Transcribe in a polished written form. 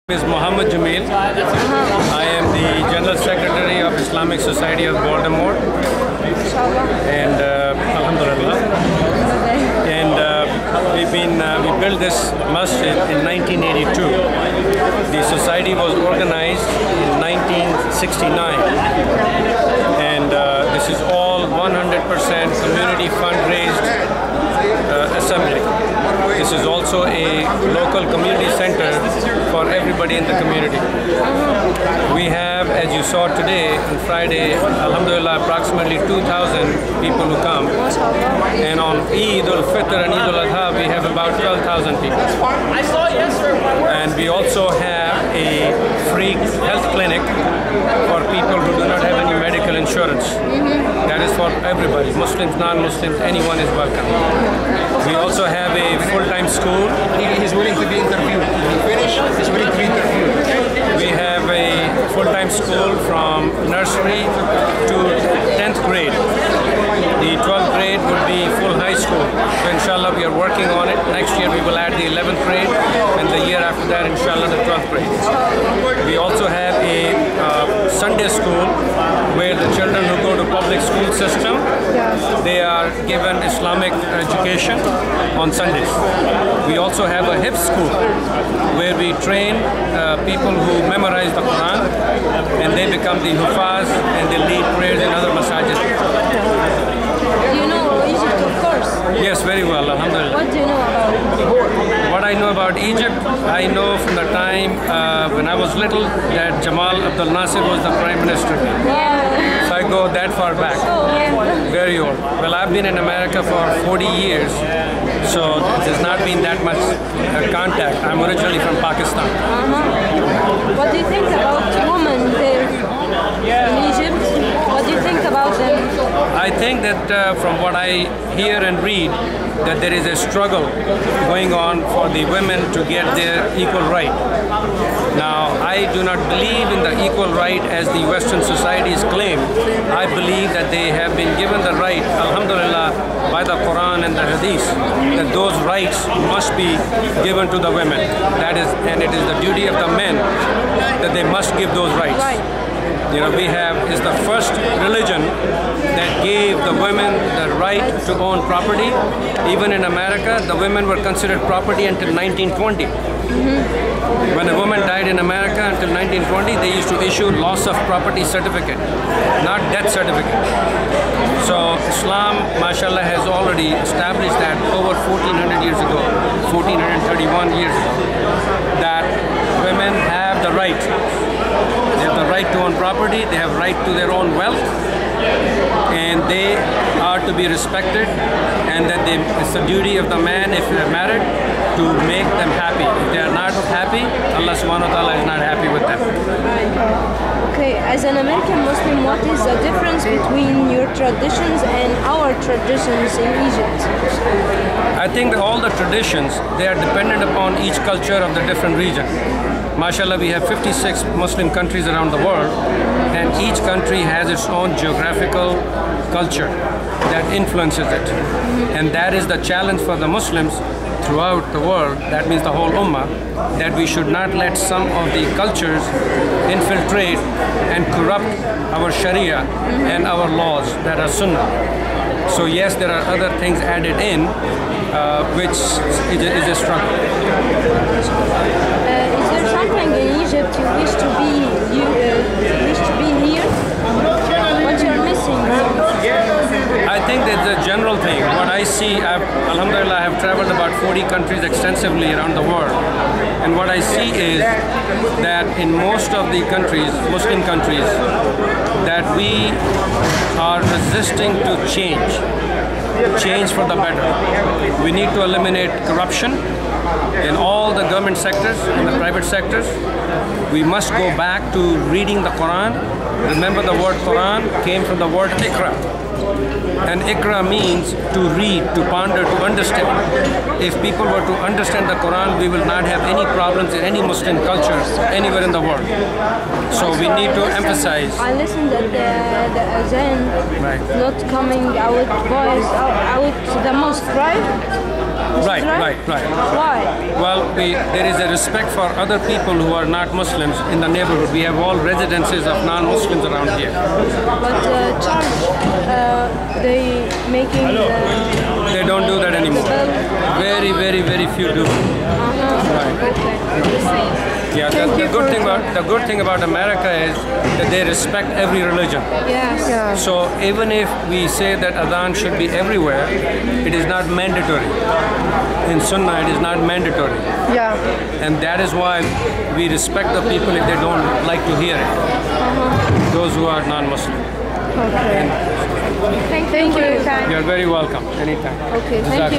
Is Muhammad Jamil. I am the General Secretary of Islamic Society of Baltimore, and Alhamdulillah. And we built this masjid in 1982. The society was organized in 1969, and this is all 100% community fundraised assembly. This is also a local community center for everybody in the community. We have, as you saw today, on Friday, Alhamdulillah, approximately 2,000 people who come. And on Eid al-Fitr and Eid al-Adha, we have about 12,000 people. And we also have a free health clinic for people who do not have any medical insurance. That is for everybody, Muslims, non-Muslims, anyone is welcome. We also have a full-time school. He's willing to be interviewed. When you finish, he's willing to be interviewed. We have a full-time school from nursery to 10th grade. The 12th grade would be full high school. So inshallah we are working on it. Next year we will add the 11th grade, and the year after that inshallah the 12th grade. We also have a Sunday school where the children who go to public school system, they are given Islamic education on Sundays. We also have a hifz school where we train people who memorize the Quran, and they become the hufaz and they lead prayers in other masajid. You know Egypt, of course. Yes, very well, alhamdulillah. What do you know about it? What I know about Egypt, I know from the time when I was little that Jamal Abdel Nasser was the Prime Minister. Yeah. So I go that far back. Very old. Well, I've been in America for 40 years, so there's not been that much contact. I'm originally from Pakistan. What do you think about women there in Egypt? What do you think about them? I think that from what I hear and read, that there is a struggle going on for the women to get their equal right. Now, I do not believe in the equal right as the Western societies claim. I believe that they have been given the right, alhamdulillah, by the Quran and the Hadith, that those rights must be given to the women. And it is the duty of the men that they must give those rights. You know, is the first religion that gave the women the right to own property. Even in America, the women were considered property until 1920. When a woman died in America until 1920, they used to issue loss of property certificate, not death certificate. So Islam, mashallah, has already established that over 1400 years ago, 1431 years ago, that women have the right. They have the right to own property, they have right to their own wealth, and they are to be respected, and that it's the duty of the man, if they're married, to make them happy. If they are not happy, Allah subhanahu wa ta'ala is not happy with them. Okay, as an American Muslim, what is the difference between your traditions and our traditions in Egypt? I think that all the traditions, they are dependent upon each culture of the different region. MashaAllah, we have 56 Muslim countries around the world, and each country has its own geographical culture that influences it. And that is the challenge for the Muslims throughout the world, that means the whole Ummah, that we should not let some of the cultures infiltrate and corrupt our Sharia and our laws that are Sunnah. So yes, there are other things added in, which is a struggle. Is there something in Egypt you wish to be here? What you're missing? I think that's a general thing. What I see, alhamdulillah, I have traveled about 40 countries extensively around the world. And what I see is that in most of the countries, Muslim countries, that we are resisting to change for the better. We need to eliminate corruption in all the government sectors and the private sectors. We must go back to reading the Quran. Remember, the word Quran came from the word Iqra. And Iqra means to read, to ponder, to understand. If people were to understand the Quran, we will not have any problems in any Muslim culture anywhere in the world. So we need to emphasize. I listened at the azan, not coming out boys out to the mosque, right? This Right, is right, right. Why? Well, there is a respect for other people who are not Muslims in the neighborhood. We have all residences of non-Muslims around here. But charge, they making They don't do that anymore. Very, very, very few do. Right. Yeah, the good thing about America is that they respect every religion. Yes. Yeah. So even if we say that adhan should be everywhere, it is not mandatory. In Sunnah, it is not mandatory. Yeah. And that is why we respect the people if they don't like to hear it. Those who are non-Muslim. Okay. Thank you for your time. You're very welcome. Anytime. Okay, thank you.